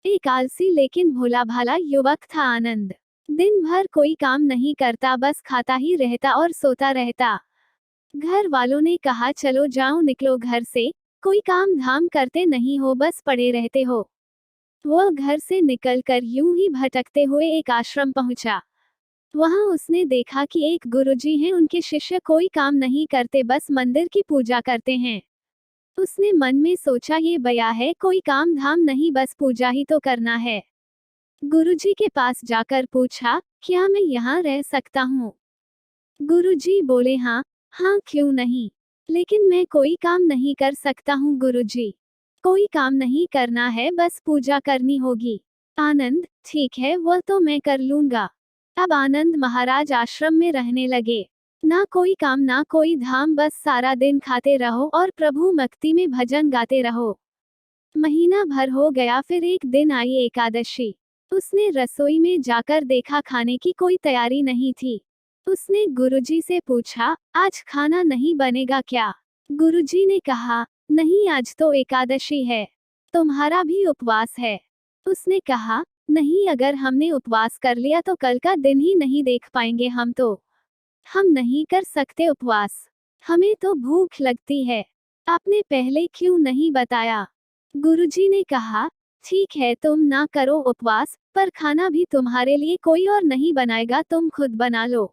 एक आलसी लेकिन भोला भाला युवक था आनंद। दिन भर कोई काम नहीं करता, बस खाता ही रहता और सोता रहता। घर वालों ने कहा चलो जाओ निकलो घर से, कोई काम धाम करते नहीं हो, बस पड़े रहते हो। वह घर से निकलकर यूं ही भटकते हुए एक आश्रम पहुंचा। वहां उसने देखा कि एक गुरुजी हैं, उनके शिष्य कोई काम नहीं करते, बस मंदिर की पूजा करते हैं। उसने मन में सोचा ये बया है, कोई काम धाम नहीं, बस पूजा ही तो करना है। गुरुजी के पास जाकर पूछा, क्या मैं यहाँ रह सकता हूँ? गुरुजी बोले हाँ, हाँ क्यों नहीं, लेकिन मैं कोई काम नहीं कर सकता हूँ गुरुजी। कोई काम नहीं करना है, बस पूजा करनी होगी। आनंद, ठीक है वह तो मैं कर लूंगा। अब आनंद महाराज आश्रम में रहने लगे। ना कोई काम ना कोई धाम, बस सारा दिन खाते रहो और प्रभु भक्ति में भजन गाते रहो। महीना भर हो गया, फिर एक दिन आई एकादशी। उसने रसोई में जाकर देखा खाने की कोई तैयारी नहीं थी। उसने गुरुजी से पूछा, आज खाना नहीं बनेगा क्या? गुरुजी ने कहा, नहीं आज तो एकादशी है, तुम्हारा भी उपवास है। उसने कहा, नहीं अगर हमने उपवास कर लिया तो कल का दिन ही नहीं देख पाएंगे हम नहीं कर सकते उपवास। हमें तो भूख लगती है, आपने पहले क्यों नहीं बताया? गुरुजी ने कहा, ठीक है तुम ना करो उपवास, पर खाना भी तुम्हारे लिए कोई और नहीं बनाएगा, तुम खुद बना लो।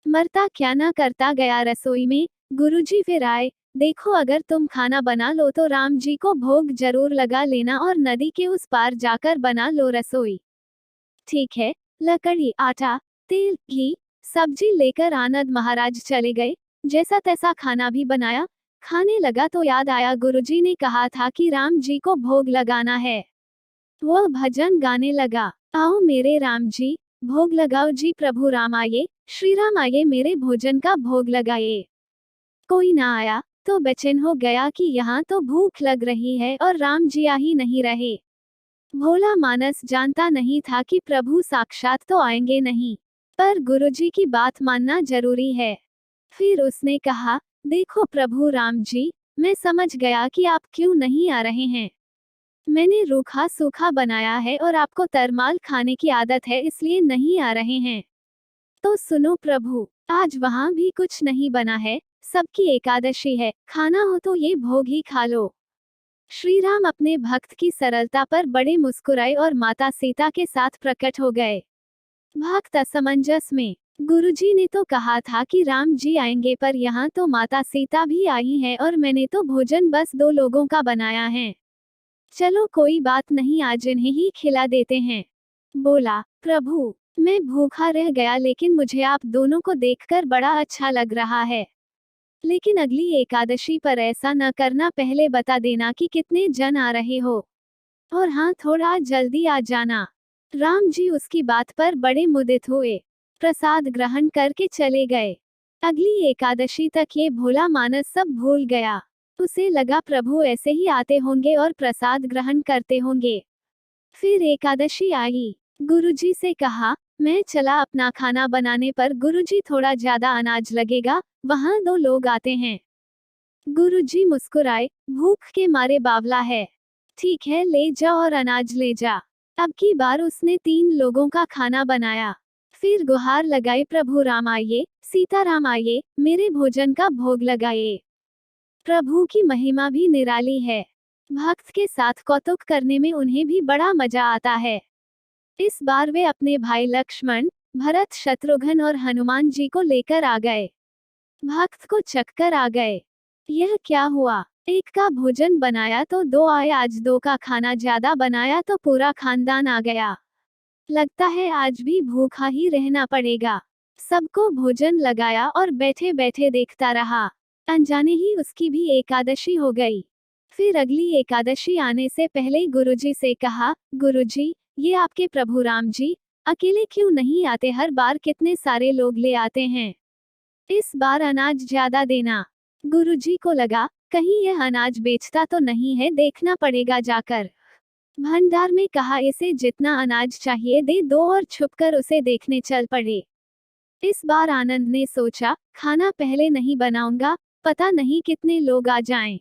मरता क्या ना करता गया रसोई में। गुरुजी फिर आए, देखो अगर तुम खाना बना लो तो राम जी को भोग जरूर लगा लेना और नदी के उस पार जाकर बना लो रसोई। ठीक है। लकड़ी, आटा, तेल, घी, सब्जी लेकर आनंद महाराज चले गए। जैसा तैसा खाना भी बनाया। खाने लगा तो याद आया गुरुजी ने कहा था कि राम जी को भोग लगाना है। वह भजन गाने लगा, आओ मेरे राम जी, भोग लगाओ जी, प्रभु राम आए, श्री राम आए, मेरे भोजन का भोग लगाए। कोई ना आया तो बेचैन हो गया कि यहाँ तो भूख लग रही है और राम जी आ ही नहीं रहे। भोला मानस जानता नहीं था कि प्रभु साक्षात तो आएंगे नहीं, पर गुरुजी की बात मानना जरूरी है। फिर उसने कहा, देखो प्रभु राम जी, मैं समझ गया कि आप क्यों नहीं आ रहे हैं। मैंने रूखा सूखा बनाया है और आपको तरमाल खाने की आदत है, इसलिए नहीं आ रहे हैं। तो सुनो प्रभु, आज वहाँ भी कुछ नहीं बना है, सबकी एकादशी है, खाना हो तो ये भोग ही खा लो। श्री राम अपने भक्त की सरलता पर बड़े मुस्कुराए और माता सीता के साथ प्रकट हो गए। भक्त असमंजस में, गुरुजी ने तो कहा था कि राम जी आएंगे, पर यहाँ तो माता सीता भी आई हैं और मैंने तो भोजन बस 2 लोगों का बनाया है। चलो कोई बात नहीं, आज इन्हें ही खिला देते हैं। बोला, प्रभु मैं भूखा रह गया, लेकिन मुझे आप दोनों को देखकर बड़ा अच्छा लग रहा है। लेकिन अगली एकादशी पर ऐसा न करना, पहले बता देना कि कितने जन आ रहे हो। और हाँ, थोड़ा जल्दी आ जाना। राम जी उसकी बात पर बड़े मुदित हुए, प्रसाद ग्रहण करके चले गए। अगली एकादशी तक ये भोला मानस सब भूल गया। उसे लगा प्रभु ऐसे ही आते होंगे और प्रसाद ग्रहण करते होंगे। फिर एकादशी आई। गुरुजी से कहा, मैं चला अपना खाना बनाने पर। गुरुजी, थोड़ा ज्यादा अनाज लगेगा, वहाँ 2 लोग आते हैं। गुरुजी मुस्कुराए, भूख के मारे बावला है। ठीक है ले जा और अनाज ले जा। अब की बार उसने 3 लोगों का खाना बनाया। फिर गुहार लगाई, प्रभु राम आइए, सीता राम आइए, मेरे भोजन का भोग लगाइए। प्रभु की महिमा भी निराली है। भक्त के साथ कौतुक करने में उन्हें भी बड़ा मजा आता है। इस बार वे अपने भाई लक्ष्मण, भरत, शत्रुघ्न और हनुमान जी को लेकर आ गए। भक्त को चक्कर आ गए। यह क्या हुआ, एक का भोजन बनाया तो 2 आए, आज 2 का खाना ज्यादा बनाया तो पूरा खानदान आ गया। लगता है आज भी भूखा ही रहना पड़ेगा। सबको भोजन लगाया और बैठे बैठे देखता रहा। अनजाने ही उसकी भी एकादशी हो गई। फिर अगली एकादशी आने से पहले गुरुजी से कहा, गुरुजी, ये आपके प्रभु राम जी अकेले क्यों नहीं आते, हर बार कितने सारे लोग ले आते हैं। इस बार अनाज ज्यादा देना। गुरुजी को लगा, कहीं यह अनाज बेचता तो नहीं है, देखना पड़ेगा जाकर। भंडार में कहा, इसे जितना अनाज चाहिए दे दो, और छुपकर उसे देखने चल पड़े। इस बार आनंद ने सोचा, खाना पहले नहीं बनाऊंगा, पता नहीं कितने लोग आ जाएं।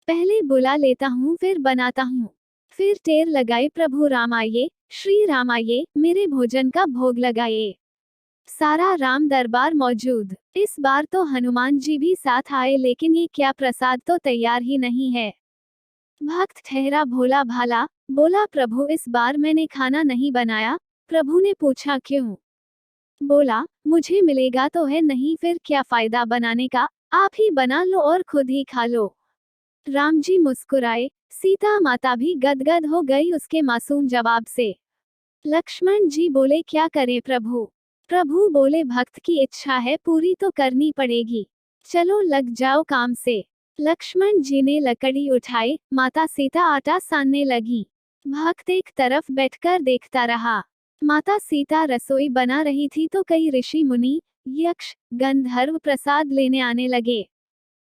पहले बुला लेता हूँ फिर बनाता हूँ। फिर टेर लगाए, प्रभु राम आइए, श्री राम आइए, मेरे भोजन का भोग लगाइए। सारा राम दरबार मौजूद। इस बार तो हनुमान जी भी साथ आए, लेकिन ये क्या प्रसाद तो तैयार ही नहीं है। भक्त ठहरा भोला भाला, बोला प्रभु इस बार मैंने खाना नहीं बनाया। प्रभु ने पूछा क्यों? बोला मुझे मिलेगा तो है नहीं, फिर क्या फायदा बनाने का, आप ही बना लो और खुद ही खा लो। राम जी मुस्कुराए, सीता माता भी गदगद हो गई उसके मासूम जवाब से। लक्ष्मण जी बोले क्या करें प्रभु? प्रभु बोले भक्त की इच्छा है, पूरी तो करनी पड़ेगी, चलो लग जाओ काम से। लक्ष्मण जी ने लकड़ी उठाई, माता सीता आटा सानने लगी। भक्त एक तरफ बैठकर देखता रहा। माता सीता रसोई बना रही थी तो कई ऋषि मुनि, यक्ष, गंधर्व प्रसाद लेने आने लगे।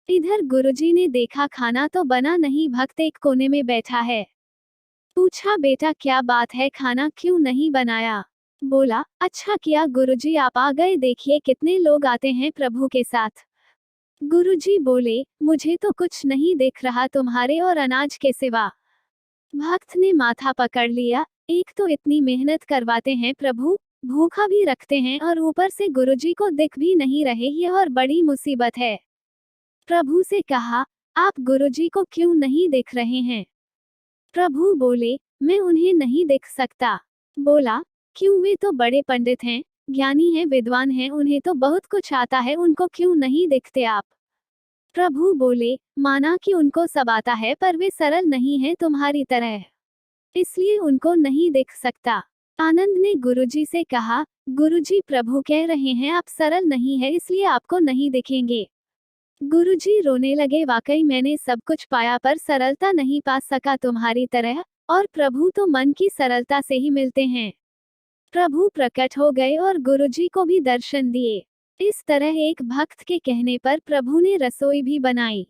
इधर गुरुजी ने देखा खाना तो बना नहीं, भक्त एक कोने में बैठा है। पूछा बेटा क्या बात है, खाना क्यों नहीं बनाया? बोला अच्छा किया गुरुजी आप आ गए, देखिए कितने लोग आते हैं प्रभु के साथ। गुरुजी बोले मुझे तो कुछ नहीं दिख रहा तुम्हारे और अनाज के सिवा। भक्त ने माथा पकड़ लिया, एक तो इतनी मेहनत करवाते हैं प्रभु, भूखा भी रखते हैं और ऊपर से गुरुजी को दिख भी नहीं रहे, ये और बड़ी मुसीबत है। प्रभु से कहा आप गुरुजी को क्यों नहीं दिख रहे हैं? प्रभु बोले मैं उन्हें नहीं देख सकता। बोला क्यों, वे तो बड़े पंडित हैं, ज्ञानी हैं, विद्वान हैं, उन्हें तो बहुत कुछ आता है, उनको क्यों नहीं देखते आप? प्रभु बोले माना कि उनको सब आता है, पर वे सरल नहीं हैं तुम्हारी तरह, इसलिए उनको नहीं देख सकता। आनंद ने गुरुजी से कहा गुरुजी प्रभु कह रहे हैं आप सरल नहीं है, इसलिए आपको नहीं दिखेंगे। गुरुजी रोने लगे, वाकई मैंने सब कुछ पाया पर सरलता नहीं पा सका तुम्हारी तरह, और प्रभु तो मन की सरलता से ही मिलते हैं। प्रभु प्रकट हो गए और गुरुजी को भी दर्शन दिए। इस तरह एक भक्त के कहने पर प्रभु ने रसोई भी बनाई।